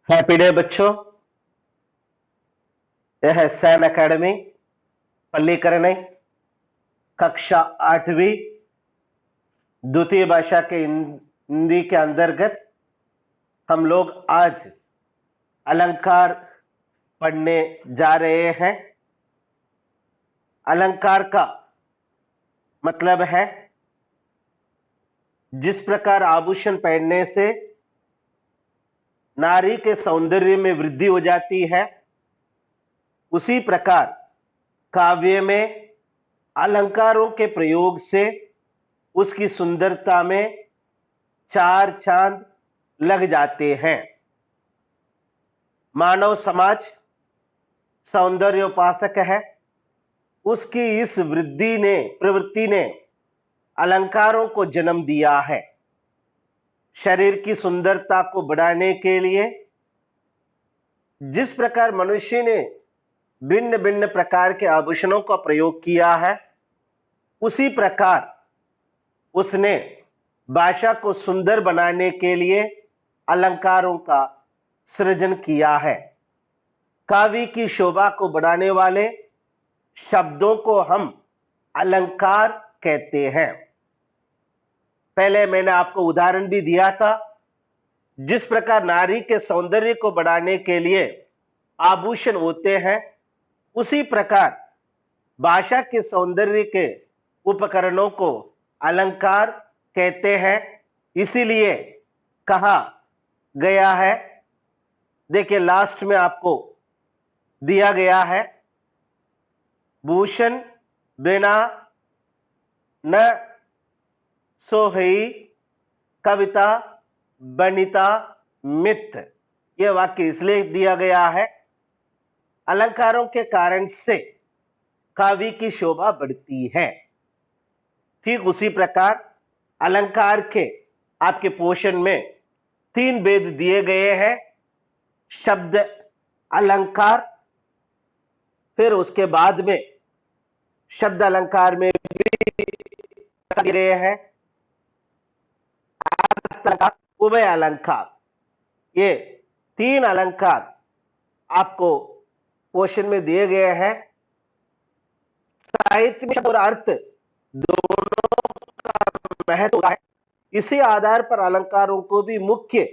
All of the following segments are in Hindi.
हैप्पी डे बच्चों। यह है सैन एकेडमी पल्लीकरनई, कक्षा 8वीं, द्वितीय भाषा के हिंदी के अंतर्गत हम लोग आज अलंकार पढ़ने जा रहे हैं। अलंकार का मतलब है जिस प्रकार आभूषण पहनने से नारी के सौंदर्य में वृद्धि हो जाती है, उसी प्रकार काव्य में अलंकारों के प्रयोग से उसकी सुंदरता में चार चांद लग जाते हैं। मानव समाज सौंदर्य उपासक है। उसकी इस प्रवृत्ति ने अलंकारों को जन्म दिया है। शरीर की सुंदरता को बढ़ाने के लिए जिस प्रकार मनुष्य ने भिन्न भिन्न प्रकार के आभूषणों का प्रयोग किया है, उसी प्रकार उसने भाषा को सुंदर बनाने के लिए अलंकारों का सृजन किया है। काव्य की शोभा को बढ़ाने वाले शब्दों को हम अलंकार कहते हैं। पहले मैंने आपको उदाहरण भी दिया था। जिस प्रकार नारी के सौंदर्य को बढ़ाने के लिए आभूषण होते हैं, उसी प्रकार भाषा के सौंदर्य के उपकरणों को अलंकार कहते हैं। इसीलिए कहा गया है, देखिए लास्ट में आपको दिया गया है, भूषण बिना न सोहई कविता बनिता मित्र। यह वाक्य इसलिए दिया गया है, अलंकारों के कारण से काव्य की शोभा बढ़ती है। ठीक उसी प्रकार अलंकार के आपके पोषण में 3 भेद दिए गए हैं। शब्द अलंकार, फिर उसके बाद में शब्द अलंकार में भी दिए गए हैं उभय अलंकार। ये 3 अलंकार आपको पोषण में दिए गए हैं। साहित्य में शब्द और अर्थ दोनों का महत्व होता है। इसी आधार पर अलंकारों को भी मुख्य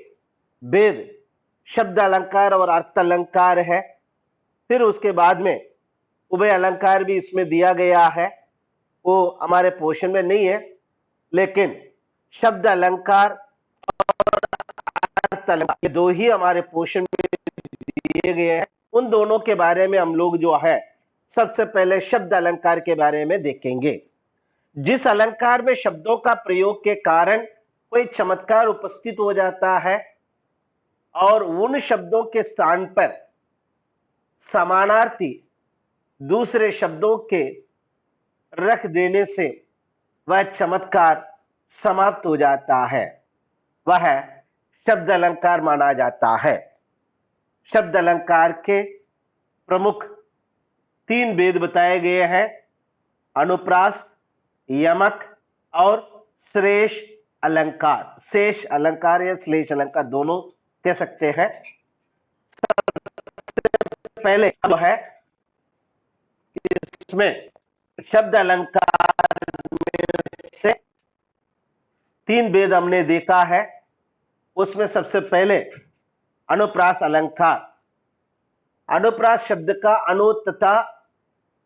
भेद शब्द अलंकार और अर्थ अलंकार है। फिर उसके बाद में उभय अलंकार भी इसमें दिया गया है। वो हमारे पोषण में नहीं है, लेकिन शब्द अलंकार और अर्थ अलंकार ये दो ही हमारे पोषण में दिए गए हैं। उन दोनों के बारे में हम लोग जो है सबसे पहले शब्द अलंकार के बारे में देखेंगे। जिस अलंकार में शब्दों का प्रयोग के कारण कोई चमत्कार उपस्थित हो जाता है और उन शब्दों के स्थान पर समानार्थी दूसरे शब्दों के रख देने से वह चमत्कार समाप्त हो जाता है, वह शब्द अलंकार माना जाता है। शब्द अलंकार के प्रमुख 3 भेद बताए गए हैं, अनुप्रास, यमक और श्लेष अलंकार। शेष अलंकार या श्लेष अलंकार दोनों कह सकते हैं। पहले जो है इसमें शब्द अलंकार में से 3 भेद हमने देखा है। उसमें सबसे पहले अनुप्रास अलंकार। अनुप्रास शब्द का अनु तथा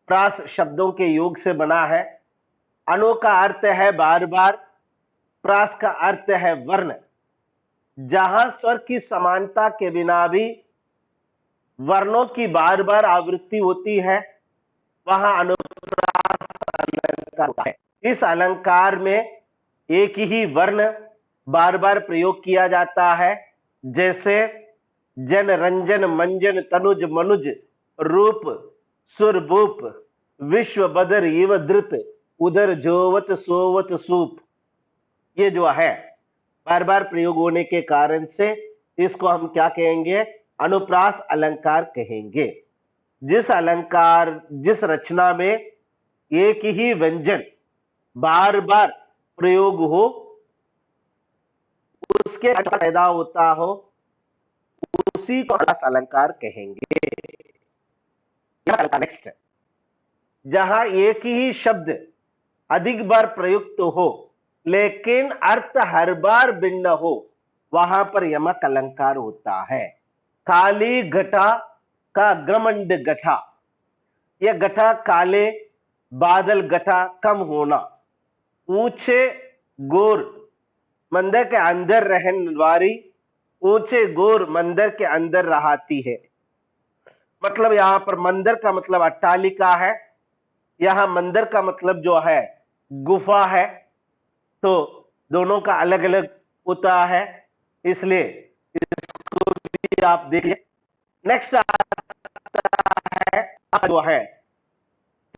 प्रास शब्दों के योग से बना है। अनु का अर्थ है बार बार, प्रास का अर्थ है वर्ण। जहां स्वर की समानता के बिना भी वर्णों की बार बार आवृत्ति होती है, वहां अनुप्रास अलंकार होता है। इस अलंकार में एक ही वर्ण बार बार प्रयोग किया जाता है, जैसे जन रंजन मंजन तनुज मनुज रूप सुर भूप विश्व बदर इव धृत उदर जोवत सोवत सूप। ये जो है बार बार प्रयोग होने के कारण से इसको हम क्या कहेंगे, अनुप्रास अलंकार कहेंगे। जिस रचना में एक ही व्यंजन बार बार प्रयोग हो, उसके पैदा होता हो, उसी को अलंकार कहेंगे। नेक्स्ट, जहां एक ही शब्द अधिक बार प्रयुक्त हो लेकिन अर्थ हर बार भिन्न हो, वहां पर यमक अलंकार होता है। काली घटा का घमंड घटा, यह घटा काले बादल घटा कम होना, ऊंचे गोर मंदिर के अंदर रहने वाली, ऊंचे गोर मंदिर के अंदर रहाती है। मतलब यहां पर मंदिर का मतलब अट्टालिका है, यहां मंदिर का मतलब जो है गुफा है, तो दोनों का अलग अलग होता है, इसलिए इसको भी आप देखिए। नेक्स्ट है जो है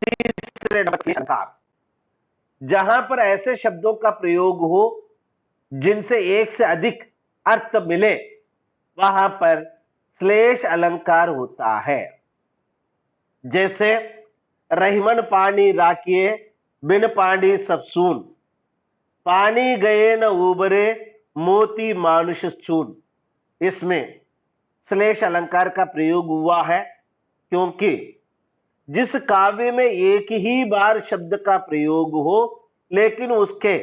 तीसरे नंबर अलंकार, जहां पर ऐसे शब्दों का प्रयोग हो जिनसे एक से अधिक अर्थ मिले, वहां पर श्लेष अलंकार होता है। जैसे रहीमन पानी राखिए बिन पानी सब सून, पानी गए न उबरे मोती मानुष चून। इसमें श्लेष अलंकार का प्रयोग हुआ है, क्योंकि जिस काव्य में एक ही बार शब्द का प्रयोग हो लेकिन उसके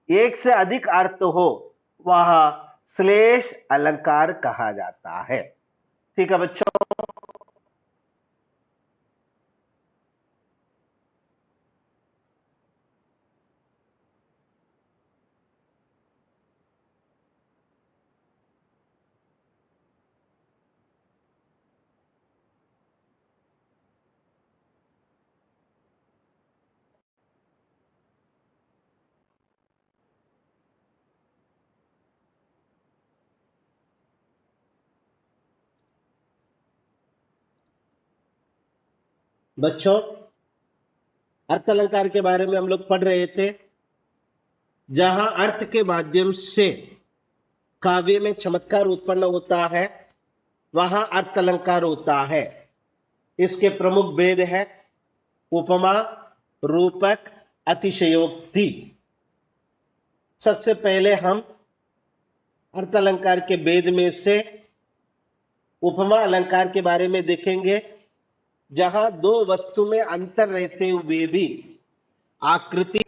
एक से अधिक अर्थ हो, वहां श्लेष अलंकार कहा जाता है। ठीक है बच्चों। बच्चों, अर्थ अलंकार के बारे में हम लोग पढ़ रहे थे। जहां अर्थ के माध्यम से काव्य में चमत्कार उत्पन्न होता है, वहां अर्थ अलंकार होता है। इसके प्रमुख भेद है उपमा, रूपक, अतिशयोक्ति। सबसे पहले हम अर्थ अलंकार के भेद में से उपमा अलंकार के बारे में देखेंगे। जहां दो वस्तु में अंतर रहते हुए भी आकृति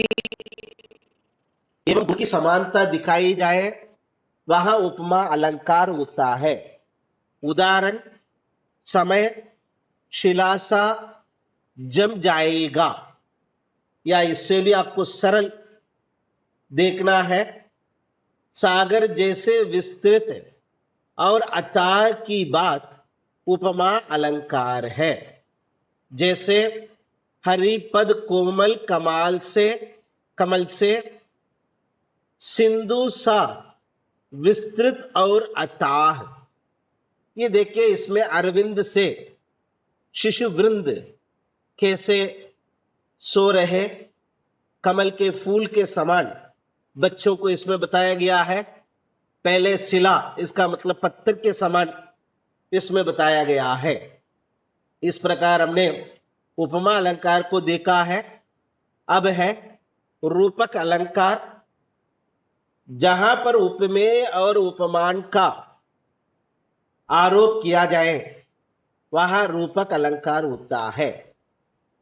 एवं उनकी समानता दिखाई जाए, वहां उपमा अलंकार होता है। उदाहरण, समय शिलासा जम जाएगा, या इससे भी आपको सरल देखना है, सागर जैसे विस्तृत और अथाह की बात उपमा अलंकार है। जैसे हरिपद कोमल कमल से सिंधु सा विस्तृत और अथाह। ये देखिए, इसमें अरविंद से शिशु वृंद कैसे सो रहे, कमल के फूल के समान बच्चों को इसमें बताया गया है। पहले शिला, इसका मतलब पत्थर के समान इसमें बताया गया है। इस प्रकार हमने उपमा अलंकार को देखा है। अब है रूपक अलंकार। जहां पर उपमेय और उपमान का आरोप किया जाए, वहां रूपक अलंकार होता है।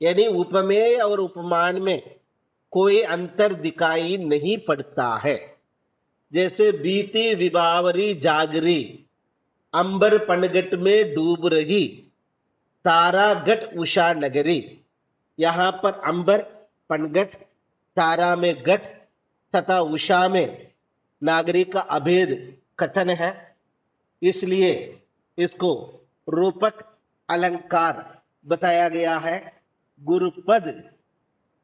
यानी उपमेय और उपमान में कोई अंतर दिखाई नहीं पड़ता है। जैसे बीती विबावरी जागरी, अंबर पनगट में डूब रही, तारा गट उषा नगरी। यहां पर अंबर, पनगट, तारा में गट तथा उषा में नागरी का अभेद कथन है, इसलिए इसको रूपक अलंकार बताया गया है। गुरुपद,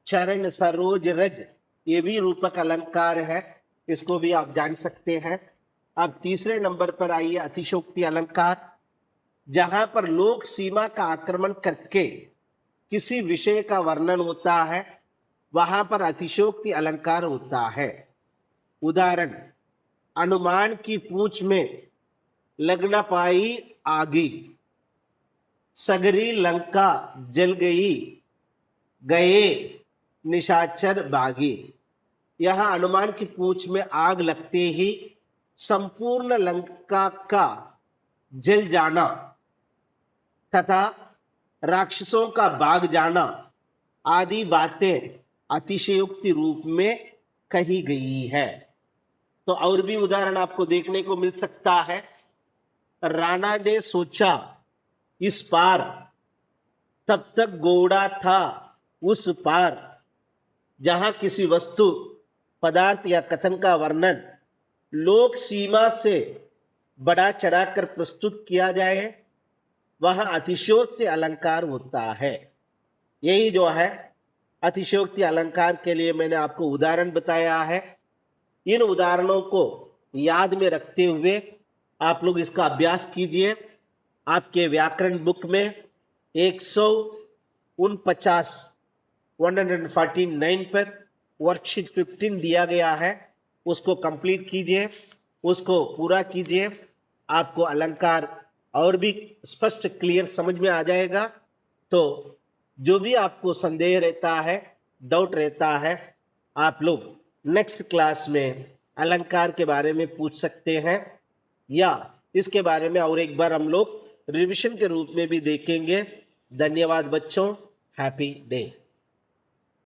चरण सरोज रज, ये भी रूपक अलंकार है, इसको भी आप जान सकते हैं। अब तीसरे नंबर पर आइए अतिशयोक्ति अलंकार। जहां पर लोक सीमा का आक्रमण करके किसी विषय का वर्णन होता है, वहां पर अतिशयोक्ति अलंकार होता है। उदाहरण, अनुमान की पूंछ में लग न पाई आगी, सगरी लंका जल गई, गए निशाचर भागी। यहां अनुमान की पूंछ में आग लगते ही संपूर्ण लंका का जल जाना तथा राक्षसों का भाग जाना आदि बातें अतिशयोक्ति रूप में कही गई है। तो और भी उदाहरण आपको देखने को मिल सकता है। राणा ने सोचा इस पार, तब तक घोड़ा था उस पार। जहां किसी वस्तु, पदार्थ या कथन का वर्णन लोक सीमा से बढ़ा चढ़ाकर प्रस्तुत किया जाए, वह अतिशयोक्ति अलंकार होता है। यही जो है अतिशयोक्ति अलंकार के लिए मैंने आपको उदाहरण बताया है। इन उदाहरणों को याद में रखते हुए आप लोग इसका अभ्यास कीजिए। आपके व्याकरण बुक में 149 पर वर्कशीट 15 दिया गया है, उसको कंप्लीट कीजिए, उसको पूरा कीजिए। आपको अलंकार और भी स्पष्ट क्लियर समझ में आ जाएगा। तो जो भी आपको संदेह रहता है, डाउट रहता है, आप लोग नेक्स्ट क्लास में अलंकार के बारे में पूछ सकते हैं, या इसके बारे में और एक बार हम लोग रिवीजन के रूप में भी देखेंगे। धन्यवाद बच्चों, हैप्पी डे।